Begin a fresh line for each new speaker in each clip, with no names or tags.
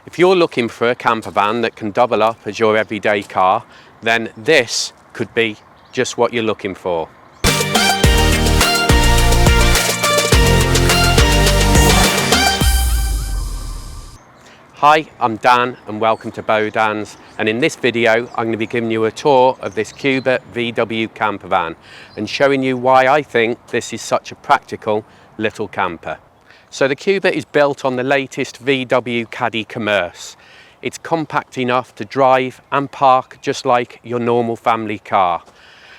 If you're looking for a camper van that can double up as your everyday car, then this could be just what you're looking for. Hi, I'm Dan and welcome to Bodan's, and in this video I'm going to be giving you a tour of this Cuba VW campervan and showing you why I think this is such a practical little camper. So the Cuba is built on the latest VW Caddy Commerce. It's compact enough to drive and park just like your normal family car,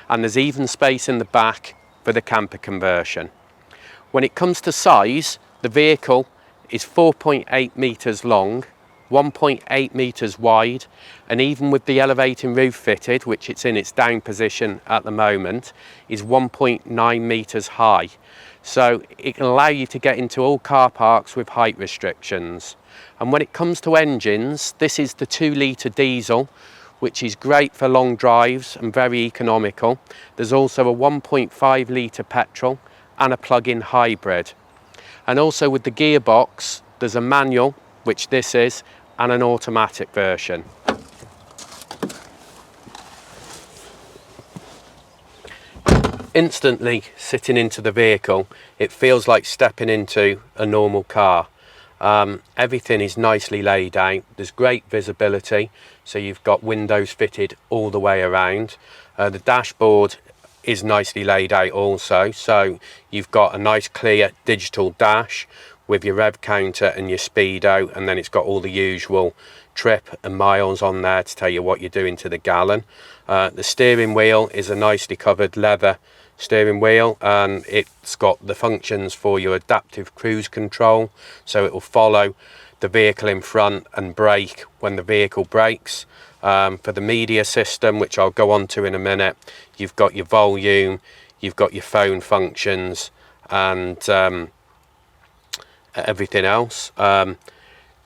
and there's even space in the back for the camper conversion. When it comes to size, the vehicle is 4.8 metres long, 1.8 metres wide, and even with the elevating roof fitted, which it's in its down position at the moment, is 1.9 metres high. So it can allow you to get into all car parks with height restrictions. And when it comes to engines, this is the 2-litre diesel, which is great for long drives and very economical. There's also a 1.5 litre petrol and a plug-in hybrid. And also with the gearbox, there's a manual, which this is, and an automatic version. Instantly sitting into the vehicle, it feels like stepping into a normal car. Everything is nicely laid out. There's great visibility, so you've got windows fitted all the way around. The dashboard is nicely laid out also, so you've got a nice clear digital dash with your rev counter and your speedo, and then it's got all the usual trip and miles on there to tell you what you're doing to the gallon. The steering wheel is a nicely covered leather steering wheel, and it's got the functions for your adaptive cruise control, so it will follow the vehicle in front and brake when the vehicle brakes. For the media system, which I'll go on to in a minute, you've got your volume, you've got your phone functions, and everything else.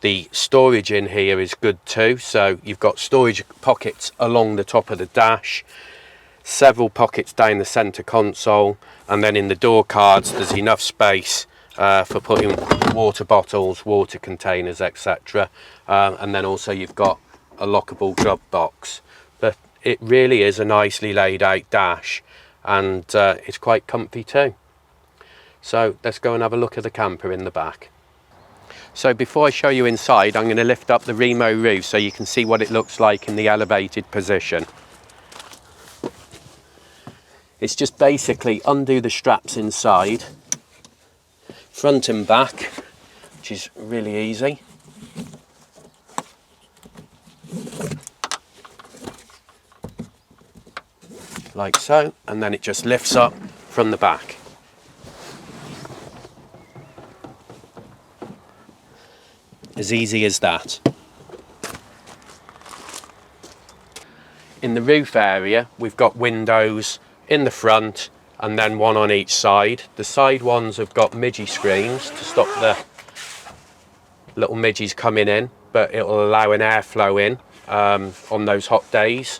The storage in here is good too, so you've got storage pockets along the top of the dash, several pockets down the center console, and then in the door cards there's enough space for putting water bottles, water containers, etc. And then also you've got a lockable glove box. But it really is a nicely laid out dash, and it's quite comfy too. So let's go and have a look at the camper in the back. So before I show you inside, I'm going to lift up the Remo roof so you can see what it looks like in the elevated position. It's just basically undo the straps inside, front and back, which is really easy. Like so, and then it just lifts up from the back. As easy as that. In the roof area, we've got windows in the front and then one on each side. The side ones have got midgie screens to stop the little midgies coming in, but it will allow an airflow in on those hot days.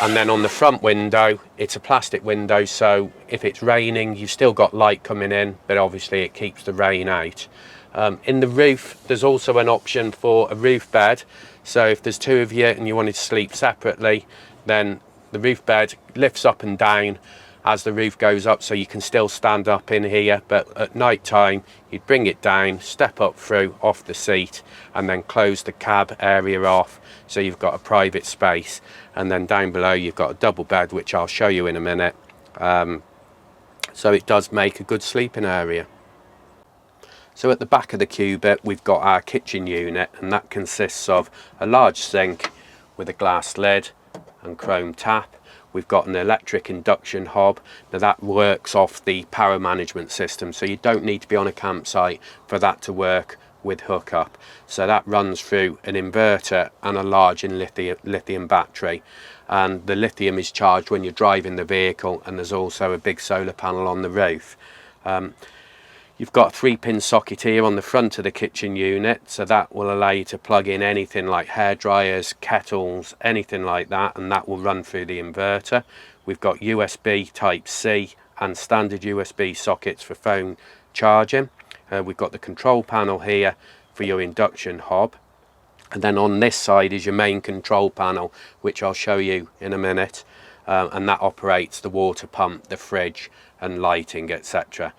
And then on the front window, it's a plastic window, so if it's raining, you've still got light coming in, but obviously it keeps the rain out. In the roof, there's also an option for a roof bed. So if there's two of you and you wanted to sleep separately, then the roof bed lifts up and down as the roof goes up, so you can still stand up in here, but at night time you'd bring it down, step up through off the seat, and then close the cab area off, so you've got a private space. And then down below you've got a double bed, which I'll show you in a minute. So it does make a good sleeping area. So at the back of the Cuba we've got our kitchen unit, and that consists of a large sink with a glass lid and chrome tap. We've got an electric induction hob. Now that works off the power management system, so you don't need to be on a campsite for that to work with hookup. So that runs through an inverter and a large lithium battery, and the lithium is charged when you're driving the vehicle, and there's also a big solar panel on the roof. You've got a 3-pin socket here on the front of the kitchen unit, so that will allow you to plug in anything like hair dryers, kettles, anything like that, and that will run through the inverter. We've got USB Type-C and standard USB sockets for phone charging. We've got the control panel here for your induction hob. And then on this side is your main control panel, which I'll show you in a minute. And that operates the water pump, the fridge and lighting, etc.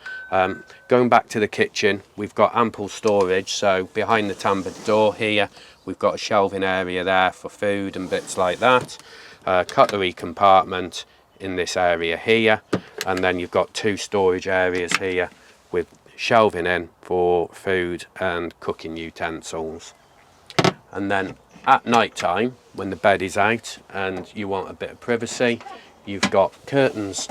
Going back to the kitchen, we've got ample storage. So behind the tambored door here, we've got a shelving area there for food and bits like that. Cutlery compartment in this area here. And then you've got 2 storage areas here with shelving in for food and cooking utensils. And then at night time, when the bed is out and you want a bit of privacy, you've got curtains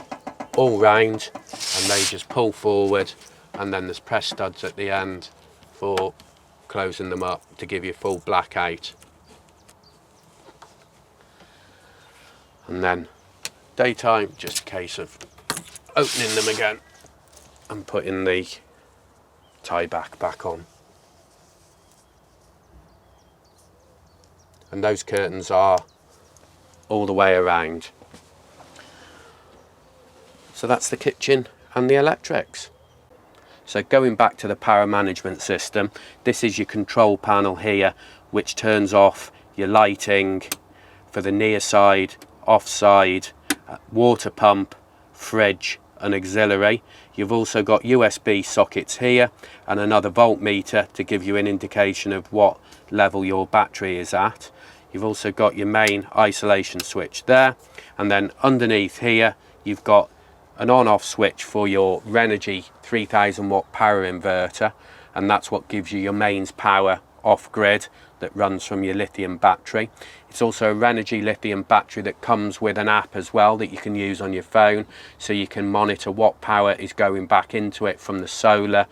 all round and they just pull forward, and then there's press studs at the end for closing them up to give you full blackout. And then daytime, just a case of opening them again and putting the tie back on. And those curtains are all the way around. So that's the kitchen and the electrics. So going back to the power management system, this is your control panel here, which turns off your lighting for the near side, off side, water pump, fridge and auxiliary. You've also got USB sockets here and another voltmeter to give you an indication of what level your battery is at. You've also got your main isolation switch there, and then underneath here you've got an on-off switch for your Renogy 3000 watt power inverter, and that's what gives you your mains power off-grid that runs from your lithium battery. It's also a Renogy lithium battery that comes with an app as well that you can use on your phone, so you can monitor what power is going back into it from the solar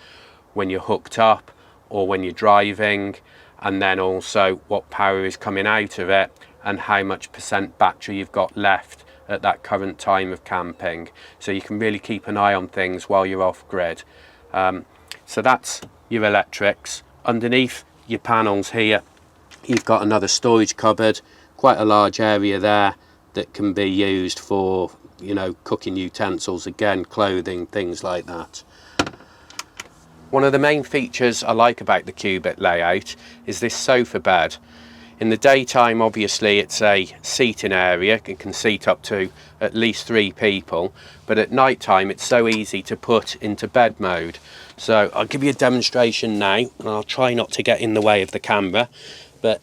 when you're hooked up or when you're driving, and then also what power is coming out of it and how much % battery you've got left at that current time of camping. So you can really keep an eye on things while you're off grid. So that's your electrics. Underneath your panels here, you've got another storage cupboard, quite a large area there that can be used for, you know, cooking utensils, again, clothing, things like that. One of the main features I like about the Cubic layout is this sofa bed. In the daytime, obviously, it's a seating area. It can seat up to at least 3 people. But at night time, it's so easy to put into bed mode. So I'll give you a demonstration now, and I'll try not to get in the way of the camera. But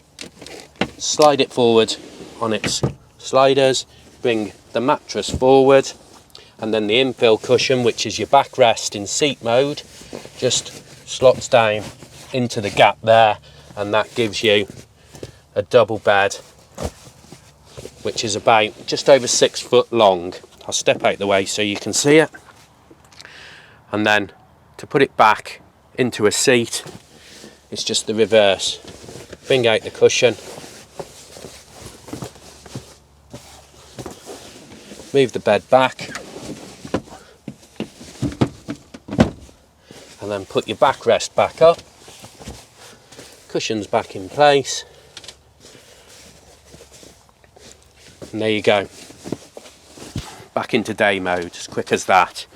slide it forward on its sliders, bring the mattress forward, and then the infill cushion, which is your backrest in seat mode, just slots down into the gap there, and that gives you a double bed, which is about just over 6 foot long. I'll step out the way so you can see it. And then to put it back into a seat, it's just the reverse. Bring out the cushion, move the bed back, and then put your backrest back up, cushions back in place, and there you go, back into day mode, as quick as that.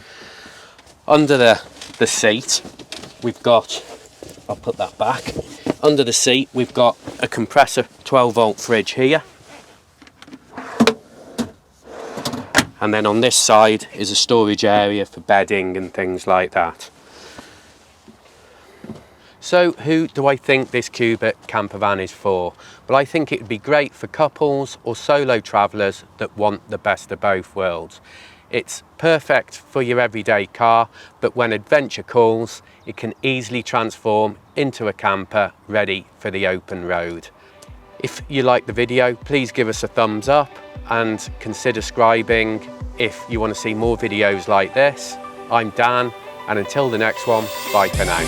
Under the seat we've got, I'll put that back, under the seat we've got a compressor 12 volt fridge here, and then on this side is a storage area for bedding and things like that. So who do I think this Cubic campervan is for? Well, I think it would be great for couples or solo travellers that want the best of both worlds. It's perfect for your everyday car, but when adventure calls, it can easily transform into a camper ready for the open road. If you like the video, please give us a thumbs up and consider subscribing if you want to see more videos like this. I'm Dan, and until the next one, bye for now.